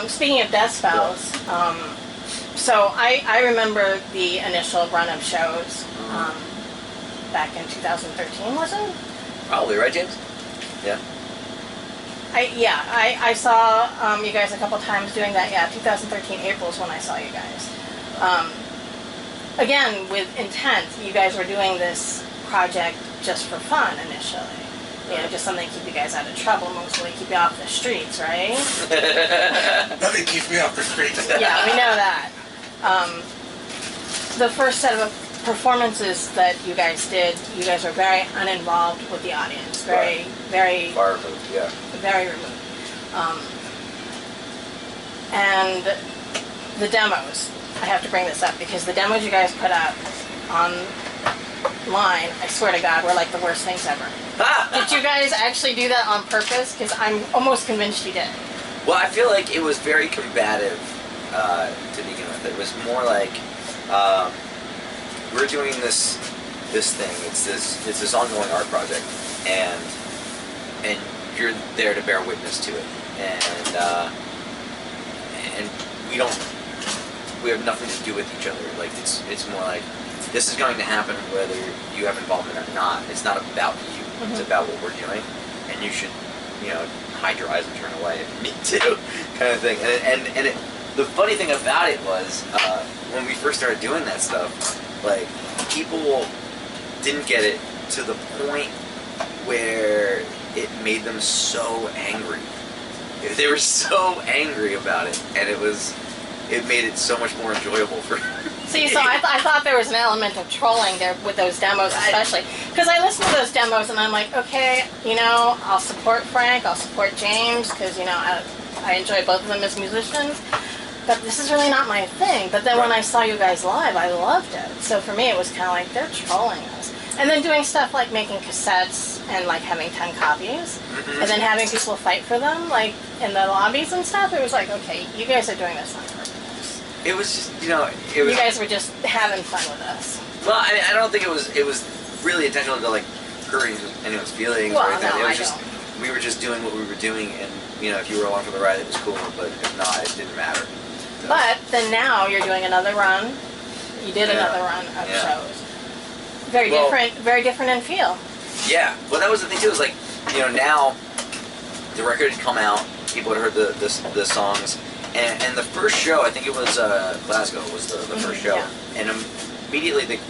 Speaking of decibels, so I remember the initial run of shows back in 2013, was it? Probably, right, James? Yeah. I saw you guys a couple times doing that. Yeah, 2013 April is when I saw you guys. Again, with intent, you guys were doing this project just for fun initially. You know, just something to keep you guys out of trouble, mostly keep you off the streets, right? Nothing keeps me off the streets. Yeah, we know that. The first set of performances that you guys did, you guys were very uninvolved with the audience, very far removed, yeah. Very removed. And the demos, I have to bring this up because the demos you guys put up online, I swear to God, were like the worst things ever. Did you guys actually do that on purpose? Because I'm almost convinced you did. Well, I feel like it was very combative to begin with. It was more like we're doing this thing. It's this ongoing art project, and you're there to bear witness to it, and we have nothing to do with each other. Like it's more like this is going to happen whether you have involvement or not. It's not about you. Mm-hmm. It's about what we're doing, and you should, hide your eyes and turn away. Me too, kind of thing. And the funny thing about it was when we first started doing that stuff, like people didn't get it to the point where it made them so angry. They were so angry about it, and it made it so much more enjoyable for. See, so I thought there was an element of trolling there with those demos, especially because I listened to those demos and I'm like, okay, I'll support Frank, I'll support James because I enjoy both of them as musicians, but this is really not my thing. But then when I saw you guys live, I loved it. So for me, it was kind of like they're trolling us, and then doing stuff like making cassettes and like having 10 copies, and then having people fight for them, like in the lobbies and stuff. It was like, okay, you guys are doing this on purpose. It was just, you guys were just having fun with us. Well, I don't think it was really intentional to like hurt anyone's feelings or anything. No, it was just we were just doing what we were doing, and if you were along for the ride, it was cool. But if not, it didn't matter. So. But then now you're doing another run. You did another run of shows. Very different in feel. Yeah. Well, that was the thing too. It was like now the record had come out. People had heard the songs. And the first show, I think it was Glasgow was the first show, and immediately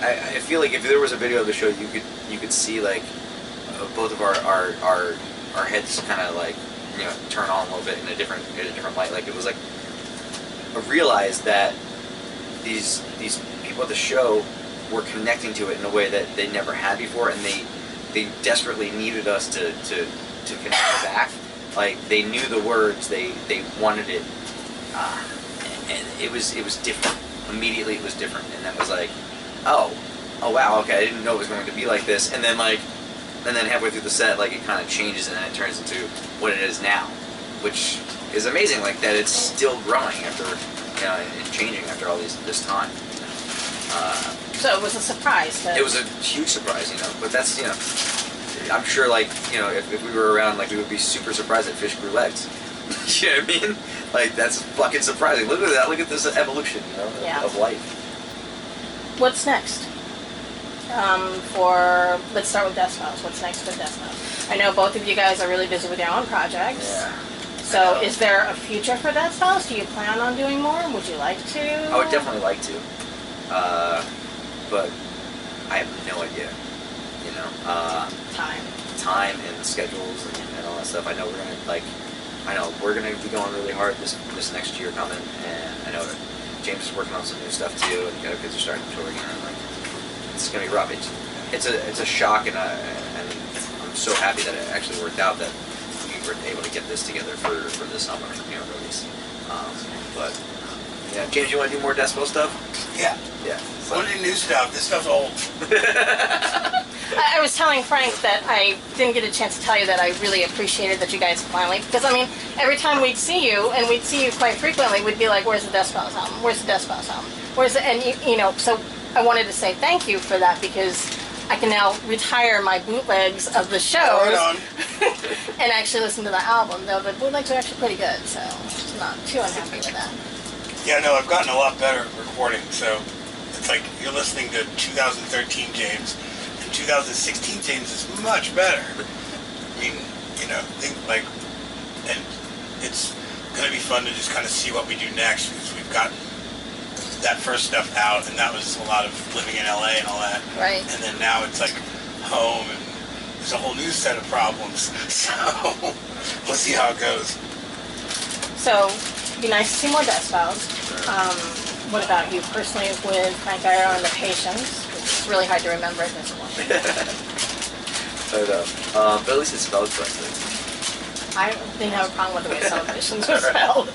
I feel like if there was a video of the show, you could see like both of our heads kind of like turn on a little bit in a different light. Like it was like I realized that these people at the show were connecting to it in a way that they never had before, and they desperately needed us to connect back. Like they knew the words, they wanted it, and it was different. Immediately, it was different, and that was like, oh wow, okay, I didn't know it was going to be like this. And then halfway through the set, like it kind of changes, and then it turns into what it is now, which is amazing. Like that, it's still growing after, and changing after all this time. So it was a surprise. It was a huge surprise, But that's I'm sure, like, if we were around, like, we would be super surprised that fish grew legs. You know what I mean? Like, that's fucking surprising. Look at that. Look at this evolution, of life. What's next? Let's start with Decibels. What's next with Decibels? I know both of you guys are really busy with your own projects. Yeah. So is there a future for Decibels? Do you plan on doing more? Would you like to? I would definitely like to. But I have no idea. Time and schedules and all that stuff. I know we're gonna be going really hard this next year coming, and I know that James is working on some new stuff too, and the other kids are starting to tour again. Like it's gonna be rough. It's a shock, and I'm so happy that it actually worked out that we were able to get this together for this summer, release. But yeah, James, you want to do more Decibel stuff? Yeah. So. I want to do new stuff. This stuff's old. I was telling Frank that I didn't get a chance to tell you that I really appreciated that you guys finally, because I mean, every time we'd see you, and we'd see you quite frequently, we'd be like, where's the Decibels album? Where's the Decibels album? And so I wanted to say thank you for that, because I can now retire my bootlegs of the shows and actually listen to the album, though the bootlegs are actually pretty good, so. not too unhappy with that. Yeah, no, I've gotten a lot better at recording. So it's like you're listening to 2013 James, and 2016 James is much better. I mean, you know, and it's gonna be fun to just kind of see what we do next, because we've got that first stuff out, and that was a lot of living in LA and all that. Right. And then now it's like home, and there's a whole new set of problems. So we'll see how it goes. So, it'd be nice to see more Death Files. What about you personally with Frank Iero and the Patients? It's really hard to remember it this one. I know. But at least it's spelled correctly. I didn't have a problem with the way Celebrations was spelled.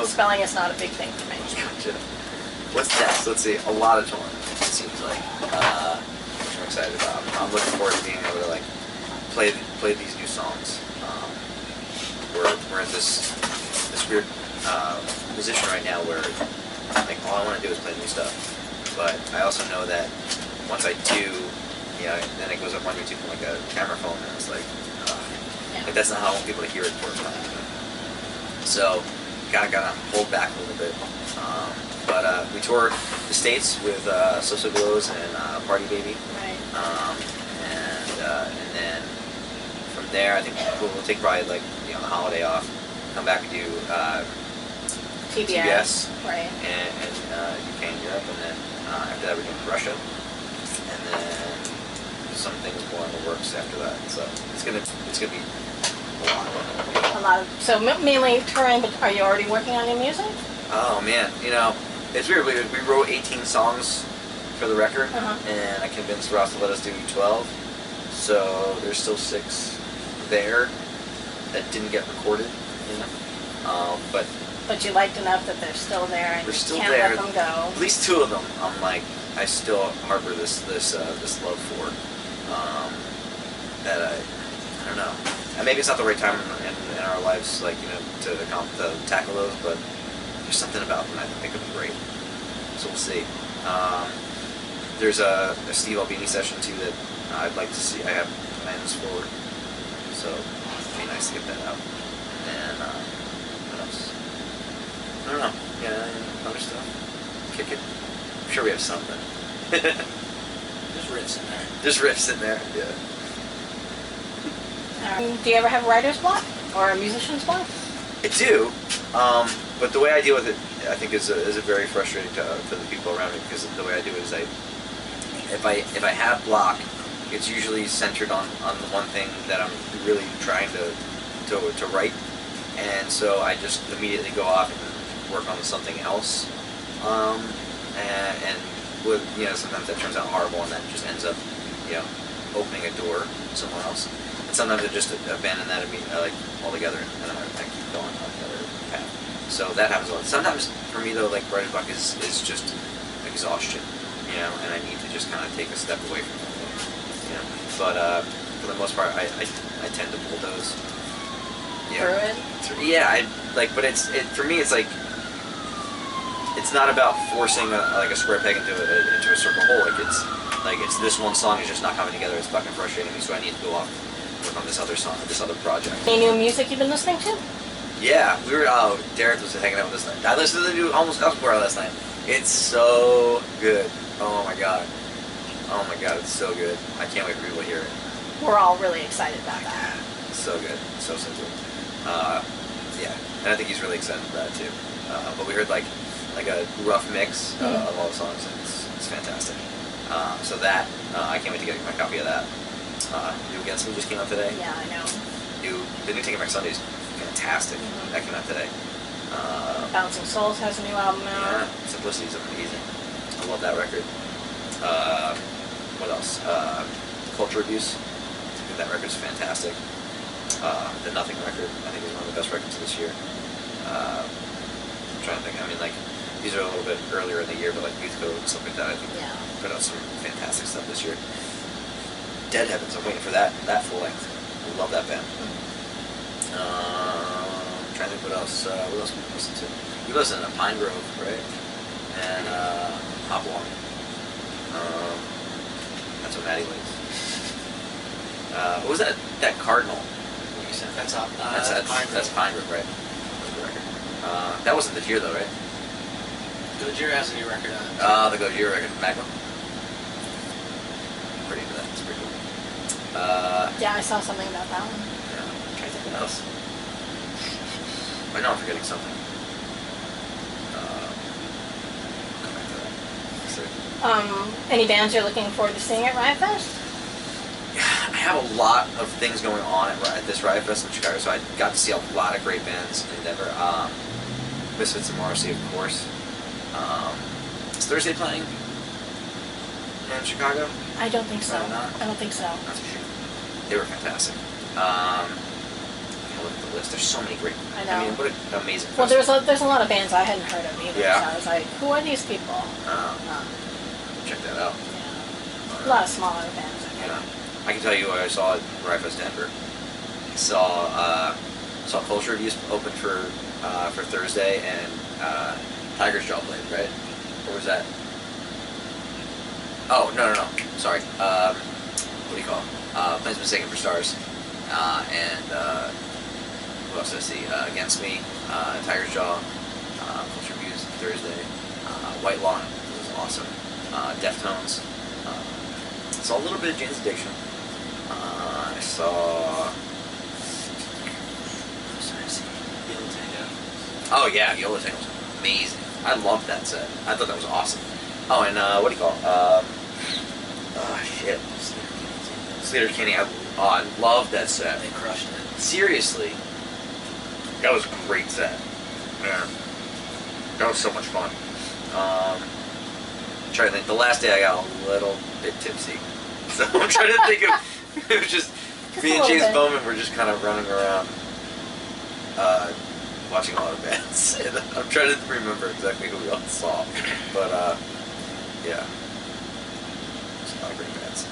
Spelling is not a big thing for me. Gotcha. What's next? Let's see. A lot of touring, it seems like. Which I'm excited about. I'm looking forward to being able to like play these new songs. We're in this weird position right now where like all I want to do is play new stuff. But I also know that once I do, then it goes up on YouTube from like a camera phone, and it's like, like that's not how I want people to hear it first time. So gotta hold back a little bit. But we tour the States with So Glows and Party Baby. Right. And then from there, I think we'll take probably like the holiday off, come back and do TBS, right? And UK and Europe, and then after that we're doing Russia, and then some things more in the works after that. So it's gonna be a lot. So mainly touring, but are you already working on new music? Oh man, it's weird. We wrote 18 songs for the record, and I convinced Ross to let us do 12. So there's still 6 there that didn't get recorded, But you liked enough that they're still there, and they're still can't there. let them go. At least 2 of them, I'm like, I still harbor this love for. That I don't know. And maybe it's not the right time in our lives, like to tackle those, but there's something about them I think could be great. So we'll see. There's a Steve Albini session too that I'd like to see. I have plans for, so it'd be nice to get that out. And what else? I don't know. Yeah, other stuff. Kick it. I'm sure we have something. There's riffs in there. There's riffs in there. Yeah. Do you ever have a writer's block or a musician's block? I do, but the way I deal with it, I think, is a very frustrating to the people around me, because the way I do it is if I have block, it's usually centered on the one thing that I'm really trying to write, and so I just immediately go off and work on something else, and with sometimes that turns out horrible, and that just ends up opening a door somewhere else. And sometimes I just abandon that like altogether, and I keep going on the other path. So that happens a lot. Sometimes for me though, like writer's block is just exhaustion, and I need to just kind of take a step away from it, But for the most part, I tend to bulldoze. Through it. Yeah, but for me it's like, it's not about forcing a square peg into a circle hole. Like it's this one song is just not coming together. It's fucking frustrating me. So I need to go off, work on this other song, this other project. Any new music you've been listening to? Yeah, Derek was hanging out with us last night. I listened to the new Almost Elsewhere last night. It's so good. Oh my god, it's so good. I can't wait for people to hear it. We're all really excited about that. So good, so simple. Yeah, and I think he's really excited about that too. But we heard like a rough mix of all the songs, and it's fantastic. So that I can't wait to get my copy of that. New Against Me just came out today. Yeah, I know. The new Taking Back Sunday is fantastic. That came out today. Bouncing Souls has a new album out. Yeah, Simplicity is amazing. I love that record. What else? Culture Abuse. I think that record's fantastic. The Nothing record, I think, is one of the best records of this year. I'm trying to think. I mean, like, these are a little bit earlier in the year, but like Youth Code and stuff like that, I think put out some fantastic stuff this year. Dead Heavens, I'm waiting for that full length. I love that band. I'm trying to think what else we listen to. We listen to Pine Grove, right? And Hopalong. That's what Maddie likes. What was that Cardinal you sent? That's Pine Grove. That's Pine Grove, right? That's the record. That wasn't the Gojira though, right? Gojira has a new record on it. The Gojira record, Magma. Pretty into that. It's pretty cool. Yeah, I saw something about that one. Yeah. Anything else? I know I'm forgetting something. Come back to that. Any bands you're looking forward to seeing at Riot Fest? I have a lot of things going on at this Riot Fest in Chicago, so I got to see a lot of great bands in Denver. Misfits and Morrissey, of course. Is Thursday playing in Chicago? I don't think so. Probably not. I don't think so. That's a shame. They were fantastic. Look at the list. There's so many great. I know. I mean, what an amazing. Well, festival. there's a lot of bands I hadn't heard of either. Yeah. So I was like, who are these people? Check that out. Yeah. A lot of smaller bands. I think. Yeah. I can tell you what I saw at Riot Fest Denver. Saw Culture Reviews open for Thursday, and Tiger's Jaw played, right? Or was that? Oh no. Sorry. What do you call it? Plans Mistaken for Stars. And who else did I see? Against Me, Tiger's Jaw, Culture Reviews Thursday, White Lawn was awesome. Deftones. Saw a little bit of Jane's Addiction. I saw. What else did I see? Yellow Tango. Oh yeah, Yellow Tango was amazing. I loved that set. I thought that was awesome. Oh, and what do you call it? Shit. Slater Kenny. I loved that set. They crushed it. Seriously. That was a great set. Yeah. That was so much fun. I'm trying to think. The last day I got a little bit tipsy. So I'm trying to think of... It was just... Me and James Bowman were just kind of running around watching a lot of bands. And I'm trying to remember exactly who we all saw. But, yeah. There's a lot of great bands.